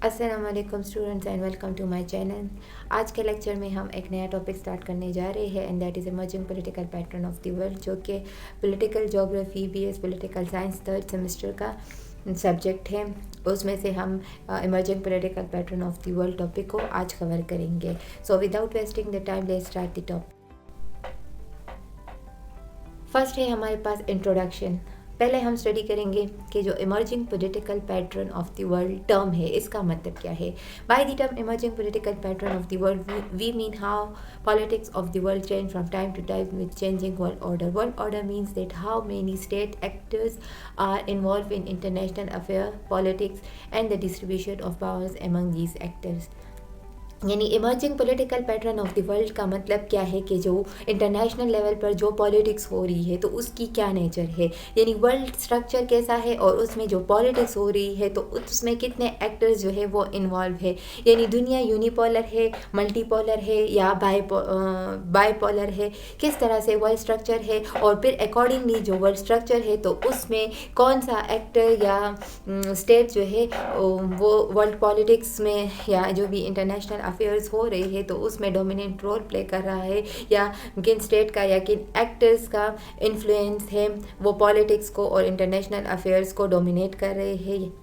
अस्सलाम वालेकुम students and welcome to my channel. आज के लेक्चर में हम एक नया टॉपिक स्टार्ट करने जा रहे हैं and that is emerging political pattern of the world, जो कि political geography BS political science third semester का सब्जेक्ट है। उसमें से हम इमर्जिंग पॉलिटिकल पैटर्न ऑफ द वर्ल्ड टॉपिक को आज कवर करेंगे। So without wasting the time let's start the topic. First है हमारे पास इंट्रोडक्शन। पहले हम स्टडी करेंगे कि जो emerging political pattern of the world term है इसका मतलब क्या है। By the term emerging political pattern of the world we mean how politics of the world change from time to time with changing world order. World order means that how many state actors are involved in international affair politics and the distribution of powers among these actors. यानी emerging political pattern of the world का मतलब क्या है कि जो international level पर जो politics हो रही है तो उसकी क्या नेचर है, यानी वर्ल्ड स्ट्रक्चर कैसा है और उसमें जो पॉलिटिक्स हो रही है तो उसमें कितने एक्टर्स जो है वो इन्वॉल्व है। यानी दुनिया यूनिपोलर है, मल्टीपोलर है या बाईपोलर है, किस तरह से वर्ल्ड स्ट्रक्चर है और फिर अकॉर्डिंगली जो वर्ल्ड स्ट्रक्चर है तो उसमें कौन सा एक्टर या स्टेट जो है वो वर्ल्ड पॉलिटिक्स में या जो भी इंटरनेशनल अफेयर्स हो रही है तो उसमें डोमिनेंट रोल प्ले कर रहा है, या किन स्टेट का या किन एक्टर्स का इन्फ्लुएंस है वो पॉलिटिक्स को और इंटरनेशनल अफेयर्स को डोमिनेट कर रहे हैं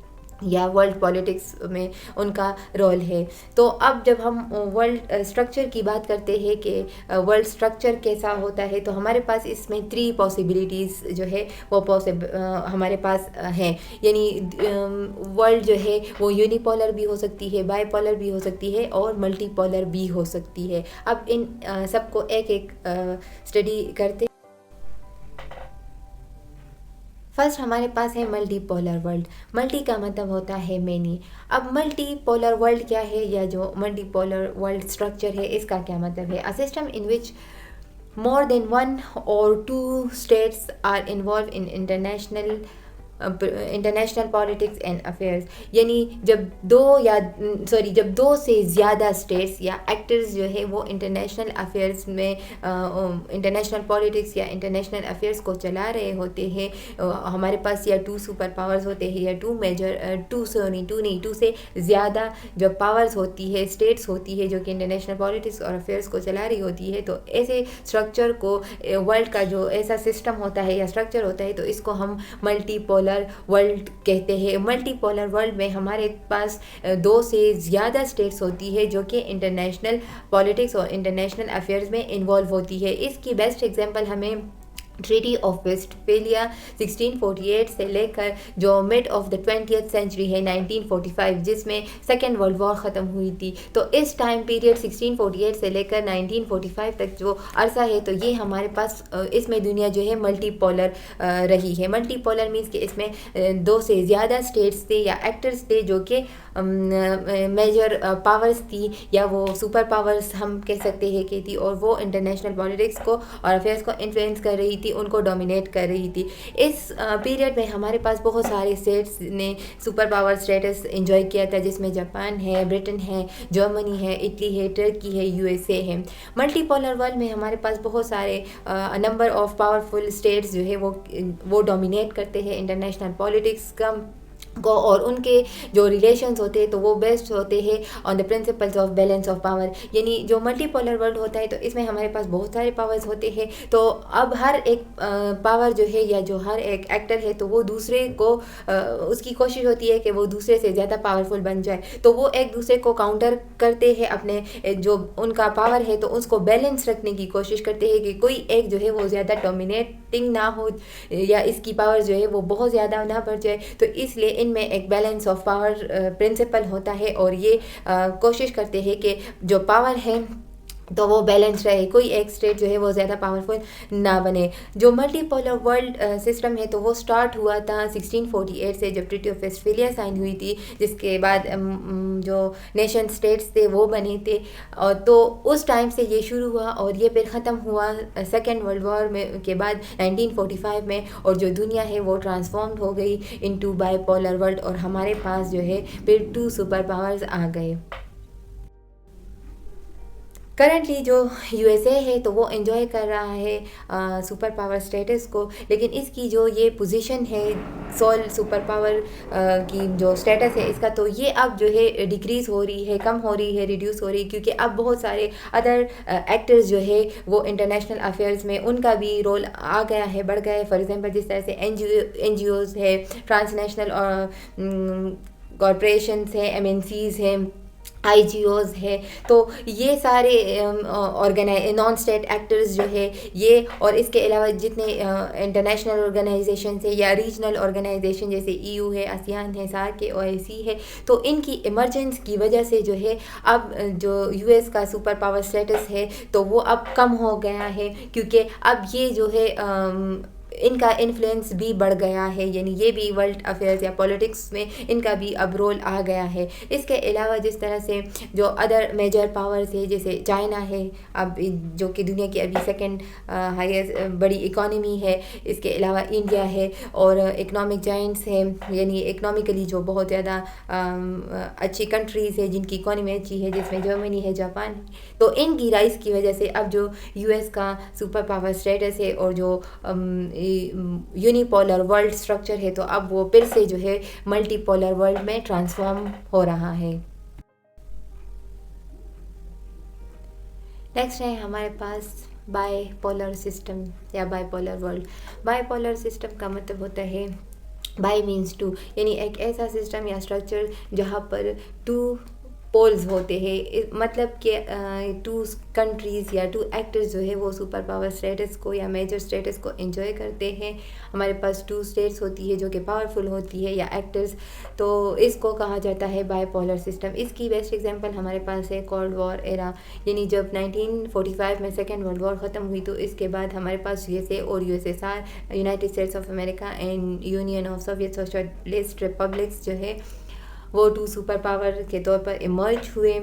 या वर्ल्ड पॉलिटिक्स में उनका रोल है। तो अब जब हम वर्ल्ड स्ट्रक्चर की बात करते हैं कि वर्ल्ड स्ट्रक्चर कैसा होता है तो हमारे पास इसमें 3 पॉसिबिलिटीज़ जो है वो हमारे पास हैं। यानी वर्ल्ड जो है वो यूनिपोलर भी हो सकती है, बाईपोलर भी हो सकती है और मल्टीपोलर भी हो सकती है। अब इन सबको एक एक स्टडी करते। फर्स्ट हमारे पास है मल्टीपोलर वर्ल्ड। मल्टी का मतलब होता है मैनी। अब मल्टीपोलर वर्ल्ड क्या है या जो मल्टीपोलर वर्ल्ड स्ट्रक्चर है इसका क्या मतलब है। A system in which more than one or two states are involved in international politics and affairs. यानी जब दो से ज़्यादा स्टेट्स या एक्टर्स जो है वो इंटरनेशनल अफेयर्स में इंटरनेशनल पॉलिटिक्स या इंटरनेशनल अफेयर्स को चला रहे होते हैं। हमारे पास या 2 सुपर पावर्स होते हैं या 2 से ज़्यादा जो पावर्स होती है, स्टेट्स होती है जो कि इंटरनेशनल पॉलिटिक्स और अफेयर्स को चला रही होती है। तो ऐसे स्ट्रक्चर को वर्ल्ड का जो ऐसा सिस्टम होता है या स्ट्रक्चर होता है तो इसको हम मल्टीपोलर वर्ल्ड कहते हैं। मल्टीपोलर वर्ल्ड में हमारे पास 2 से ज़्यादा स्टेट्स होती है जो कि इंटरनेशनल पॉलिटिक्स और इंटरनेशनल अफेयर्स में इन्वॉल्व होती है। इसकी बेस्ट एग्जांपल हमें ट्रीटी ऑफ वेस्टफेलिया 1648 से लेकर जो mid of the 20th century है 1945, जिसमें सेकेंड वर्ल्ड वॉर ख़त्म हुई थी। तो इस टाइम पीरियड 1648 से लेकर 1945 तक जो अरसा है तो ये हमारे पास इसमें दुनिया जो है मल्टीपोलर रही है। मल्टीपोलर मीन्स कि इसमें 2 से ज़्यादा स्टेट्स थे या एक्टर्स थे जो कि मेजर पावर्स थी या वो सुपर पावर्स हम कह सकते हैं कि थी, और वो इंटरनेशनल पॉलिटिक्स को और अफेयर्स को इन्फ्लुएंस कर रही थी, उनको डोमिनेट कर रही थी। इस पीरियड में हमारे पास बहुत सारे स्टेट्स ने सुपर पावर स्टेटस एंजॉय किया था, जिसमें जापान है, ब्रिटेन है, जर्मनी है, इटली है, टर्की है, यूएसए है। मल्टीपोलर वर्ल्ड में हमारे पास बहुत सारे नंबर ऑफ पावरफुल स्टेट्स जो है वो डोमिनेट करते हैं इंटरनेशनल पॉलिटिक्स को, और उनके जो रिलेशंस होते हैं तो वो बेस्ड होते हैं on the principles of balance of power. यानी जो मल्टीपोलर वर्ल्ड होता है तो इसमें हमारे पास बहुत सारे पावर्स होते हैं। तो अब हर एक पावर जो है या जो हर एक एक्टर है तो वो दूसरे को उसकी कोशिश होती है कि वो दूसरे से ज़्यादा पावरफुल बन जाए। तो वो एक दूसरे को काउंटर करते हैं, अपने जो उनका पावर है तो उसको बैलेंस रखने की कोशिश करते हैं कि कोई एक जो है वो ज़्यादा डोमिनेटिंग ना हो या इसकी पावर जो है वो बहुत ज़्यादा ना बढ़ जाए। तो इसलिए इनमें एक बैलेंस ऑफ पावर प्रिंसिपल होता है और ये कोशिश करते हैं कि जो पावर है तो वो बैलेंस रहे, कोई एक स्टेट जो है वो ज़्यादा पावरफुल ना बने। जो मल्टीपोलर वर्ल्ड सिस्टम है तो वो स्टार्ट हुआ था 1648 से, जब ट्रीटी ऑफ वेस्टफेलिया साइन हुई थी, जिसके बाद जो नेशन स्टेट्स थे वो बने थे। और तो उस टाइम से ये शुरू हुआ और ये फिर ख़त्म हुआ सेकेंड वर्ल्ड वॉर में के बाद 1945 में, और जो दुनिया है वो ट्रांसफॉर्म्ड हो गई इनटू बाईपोलर वर्ल्ड और हमारे पास जो है फिर 2 सुपर पावर्स आ गए। करंटली जो यूएसए है तो वो एंजॉय कर रहा है सुपर पावर स्टेटस को, लेकिन इसकी जो ये पोजीशन है सोल सुपर पावर की जो स्टेटस है इसका, तो ये अब जो है डिक्रीज़ हो रही है, कम हो रही है, रिड्यूस हो रही है, क्योंकि अब बहुत सारे अदर एक्टर्स जो है वो इंटरनेशनल अफेयर्स में उनका भी रोल आ गया है, बढ़ गया है। फॉर एग्जांपल जिस तरह से एनजीओज़ है, ट्रांसनेशनल कॉरपोरेशंस है, एमएनसीज़ हैं, आईजीओज़ है, तो ये सारे नॉन स्टेट एक्टर्स जो है ये, और इसके अलावा जितने इंटरनेशनल ऑर्गेनाइजेशन है या रीजनल ऑर्गेनाइजेशन जैसे ईयू है, आसियान है, सार्क है, ओआईसी है, तो इनकी इमरजेंस की वजह से जो है अब जो यूएस का सुपर पावर स्टेटस है तो वो अब कम हो गया है, क्योंकि अब ये जो है इनका इन्फ्लुएंस भी बढ़ गया है, यानी ये भी वर्ल्ड अफेयर्स या पॉलिटिक्स में इनका भी अब रोल आ गया है। इसके अलावा जिस तरह से जो अदर मेजर पावर्स है जैसे चाइना है, अब जो कि दुनिया की अभी सेकंड हाईएस्ट बड़ी इकोनॉमी है, इसके अलावा इंडिया है, और इकोनॉमिक जाइंट्स है, यानी इकोनॉमिकली जो बहुत ज़्यादा अच्छी कंट्रीज़ है जिनकी इकोनॉमी अच्छी है, जिसमें जर्मनी है, जापान है, तो इनकी राइज की वजह से अब जो यूएस का सुपर पावर स्टेटस है और जो यूनिपोलर वर्ल्ड स्ट्रक्चर है तो अब वो फिर से जो है मल्टीपोलर वर्ल्ड में ट्रांसफॉर्म हो रहा है। नेक्स्ट है हमारे पास बाईपोलर सिस्टम या बाईपोलर वर्ल्ड। बाईपोलर सिस्टम का मतलब होता है बाई मीन्स टू, यानी एक ऐसा सिस्टम या स्ट्रक्चर जहाँ पर टू पोल्स होते हैं, मतलब कि टू कंट्रीज़ या टू एक्टर्स जो है वो सुपर पावर स्टेटस को या मेजर स्टेटस को एंजॉय करते हैं। हमारे पास टू स्टेट्स होती है जो कि पावरफुल होती है या एक्टर्स, तो इसको कहा जाता है बाईपोलर सिस्टम। इसकी बेस्ट एग्जांपल हमारे पास है कोल्ड वॉर एरा, यानी जब 1945 में सेकेंड वर्ल्ड वॉर ख़त्म हुई तो इसके बाद हमारे पास यूएसए और USSR, United states of America and union of Soviet socialist republics जो है वो टू सुपर पावर के तौर पर इमर्ज हुए,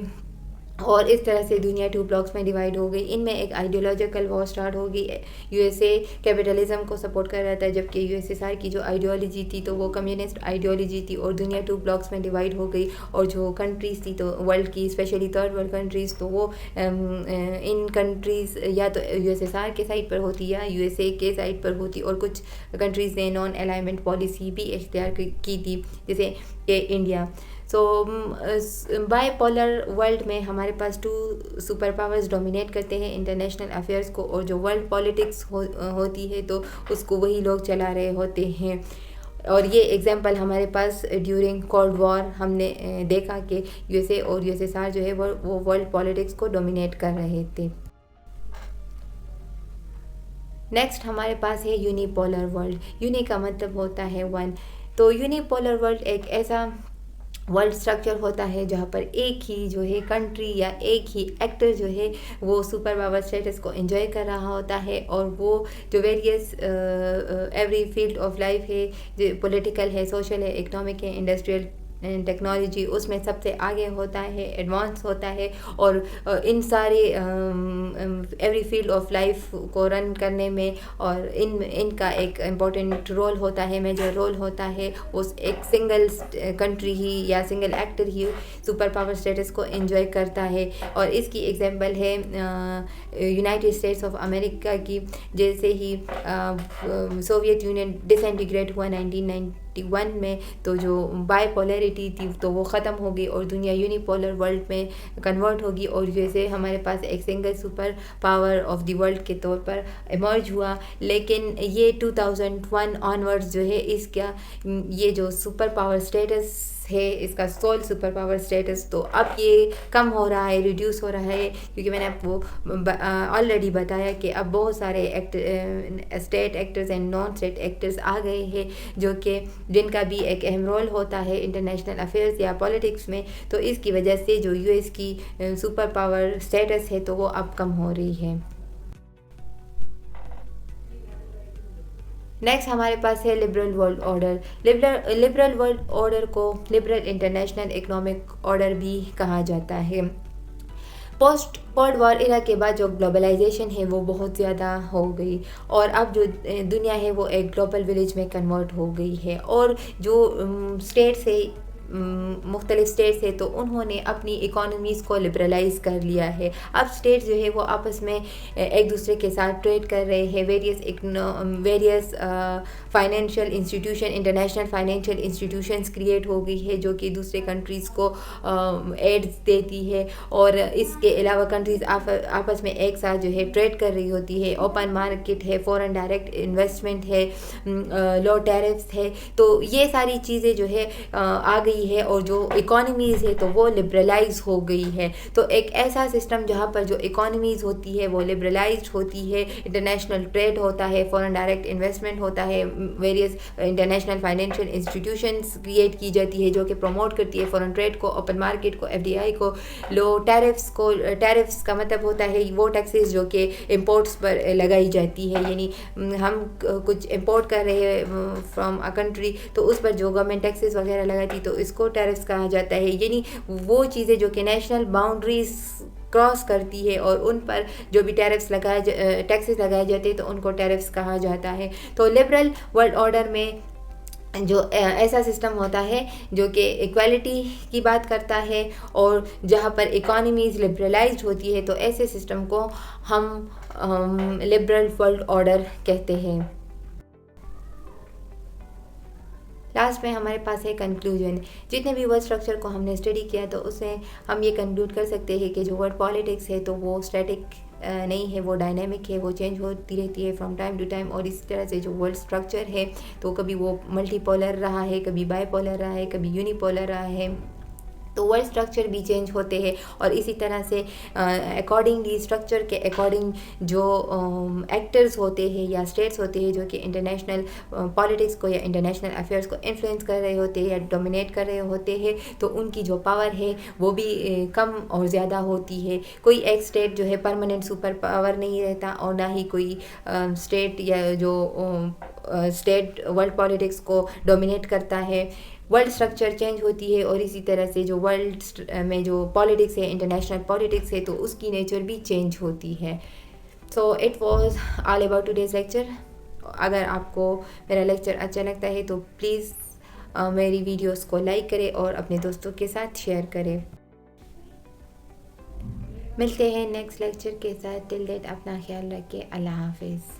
और इस तरह से दुनिया टू ब्लॉक्स में डिवाइड हो गई। इनमें एक आइडियोलॉजिकल वॉर स्टार्ट हो गई। यूएसए कैपिटलिज्म को सपोर्ट कर रहा था, जबकि यूएसएसआर की जो आइडियोलॉजी थी तो वो कम्युनिस्ट आइडियोलॉजी थी, और दुनिया टू ब्लॉक्स में डिवाइड हो गई। और जो कंट्रीज़ थी तो वर्ल्ड की स्पेशली थर्ड वर्ल्ड कंट्रीज़, तो वो इन कंट्रीज़ या तो यूएसएसआर के साइड पर होती या यूएसए के साइड पर होती, और कुछ कंट्रीज़ ने नॉन अलाइनमेंट पॉलिसी भी इख्तियार की थी जैसे कि इंडिया। सो बाईपोलर वर्ल्ड में हमारे पास टू सुपर पावर्स डोमिनेट करते हैं इंटरनेशनल अफेयर्स को, और जो वर्ल्ड पॉलिटिक्स होती है तो उसको वही लोग चला रहे होते हैं। और ये एग्जांपल हमारे पास ड्यूरिंग कोल्ड वॉर हमने देखा कि यूएसए और यूएसएसआर जो है वो वर्ल्ड पॉलिटिक्स को डोमिनेट कर रहे थे। नेक्स्ट हमारे पास है यूनिपोलर वर्ल्ड। यूनि का मतलब होता है वन, तो यूनिपोलर वर्ल्ड एक ऐसा वर्ल्ड स्ट्रक्चर होता है जहाँ पर एक ही जो है कंट्री या एक ही एक्टर जो है वो सुपर पावर स्टेटस को एंजॉय कर रहा होता है, और वो जो various every field of life है, जो पॉलिटिकल है, सोशल है, इकोनॉमिक है, इंडस्ट्रियल टेक्नोलॉजी, उसमें सबसे आगे होता है, एडवांस होता है, और इन सारे एवरी फील्ड ऑफ लाइफ को रन करने में और इनका एक इम्पोर्टेंट रोल होता है, मेजर रोल होता है। उस एक सिंगल कंट्री ही या सिंगल एक्टर ही सुपर पावर स्टेटस को एंजॉय करता है, और इसकी एग्जांपल है यूनाइटेड स्टेट्स ऑफ अमेरिका की। जैसे ही सोवियत यूनियन डिसइंटीग्रेट हुआ 1991 में, तो जो बाईपोलरिटी थी तो वो ख़त्म हो गई और दुनिया यूनिपोलर वर्ल्ड में कन्वर्ट होगी, और जैसे हमारे पास एक single super power of the world के तौर पर इमर्ज हुआ। लेकिन ये 2001 ऑनवर्ड्स जो है इसका ये जो सुपर पावर स्टेटस है, इसका सोल सुपर पावर स्टेटस, तो अब ये कम हो रहा है, रिड्यूस हो रहा है, क्योंकि मैंने आपको ऑलरेडी बताया कि अब बहुत सारे state actors and non state actors आ गए हैं जो कि जिनका भी एक अहम रोल होता है इंटरनेशनल अफेयर्स या पॉलिटिक्स में। तो इसकी वजह से जो यूएस की सुपर पावर स्टेटस है तो वो अब कम हो रही है। नेक्स्ट हमारे पास है liberal world order. Liberal world order को लिबरल इंटरनेशनल इकोनॉमिक ऑर्डर भी कहा जाता है। पोस्ट कोल्ड वॉर इरा के बाद जो ग्लोबलाइजेशन है वो बहुत ज़्यादा हो गई, और अब जो दुनिया है वो एक ग्लोबल विलेज में कन्वर्ट हो गई है, और जो स्टेट्स है मुख्तलिफ स्टेट्स है तो उन्होंने अपनी इकोनॉमीज़ को लिबरलाइज़ कर लिया है। अब स्टेट्स जो है वो आपस में एक दूसरे के साथ ट्रेड कर रहे हैं। Various financial institution, international financial institutions create हो गई है जो कि दूसरे कंट्रीज़ को एड्स देती है, और इसके अलावा कंट्रीज़ आपस में एक साथ जो है ट्रेड कर रही होती है। ओपन मार्केट है, फॉरेन डायरेक्ट इन्वेस्टमेंट है, लो टैरिफ्स है। तो ये सारी चीज़ें जो है आ गई है, और जो इकोनॉमीज़ है तो वो लिबरलाइज हो गई है। तो एक ऐसा सिस्टम जहाँ पर जो इकोनॉमीज़ होती है वो लिबरलाइज होती है, इंटरनेशनल ट्रेड होता है, फॉरेन डायरेक्ट इन्वेस्टमेंट होता है, various international financial institutions create की जाती है जो कि प्रमोट करती है फॉरेन ट्रेड को, ओपन मार्केट को, FDI को, लो टैरिफ्स को। टैरिफ्स का मतलब होता है वो टैक्सेस जो कि इंपोर्ट्स पर लगाई जाती है, यानी हम कुछ इंपोर्ट कर रहे हैं फ्रॉम अ कंट्री तो उस पर जो गवर्नमेंट टैक्सेस वगैरह लगाती तो इसको टैरिफ्स कहा जाता है। यानी वो चीज़ें जो कि नेशनल बाउंड्रीज क्रॉस करती है और उन पर जो भी टैक्सेस लगाए जाते हैं तो उनको टैरिफ्स कहा जाता है। तो लिबरल वर्ल्ड ऑर्डर में जो ऐसा सिस्टम होता है जो कि इक्वालिटी की बात करता है और जहाँ पर इकोनॉमीज़ लिबरलाइज्ड होती है, तो ऐसे सिस्टम को हम लिबरल वर्ल्ड ऑर्डर कहते हैं। लास्ट में हमारे पास है कंक्लूजन। जितने भी वर्ड स्ट्रक्चर को हमने स्टडी किया तो उससे हम ये कंक्लूड कर सकते हैं कि जो वर्ड पॉलिटिक्स है तो वो स्टैटिक नहीं है, वो डायनेमिक है, वो चेंज होती रहती है फ्रॉम टाइम टू टाइम। और इसी तरह से जो वर्ड स्ट्रक्चर है तो कभी वो मल्टीपोलर रहा है, कभी बाइपोलर रहा है, कभी यूनिपोलर रहा है, तो वर्ड स्ट्रक्चर भी चेंज होते हैं। और इसी तरह से अकॉर्डिंगली स्ट्रक्चर के अकॉर्डिंग जो एक्टर्स होते हैं या स्टेट्स होते हैं जो कि इंटरनेशनल पॉलिटिक्स को या इंटरनेशनल अफेयर्स को इन्फ्लुएंस कर रहे होते हैं या डोमिनेट कर रहे होते हैं, तो उनकी जो पावर है वो भी कम और ज़्यादा होती है। कोई एक स्टेट जो है परमानेंट सुपर पावर नहीं रहता, और ना ही कोई स्टेट या जो स्टेट वर्ल्ड पॉलिटिक्स को डोमिनेट करता है। वर्ल्ड स्ट्रक्चर चेंज होती है और इसी तरह से जो वर्ल्ड में जो पॉलिटिक्स है, इंटरनेशनल पॉलिटिक्स है, तो उसकी नेचर भी चेंज होती है। So it was all about today's lecture. अगर आपको मेरा लेक्चर अच्छा लगता है तो प्लीज़ मेरी वीडियोस को लाइक करें और अपने दोस्तों के साथ शेयर करें। मिलते हैं नेक्स्ट लेक्चर के साथ। टिल डेट अपना ख्याल रखें। अल्लाह हाफिज़।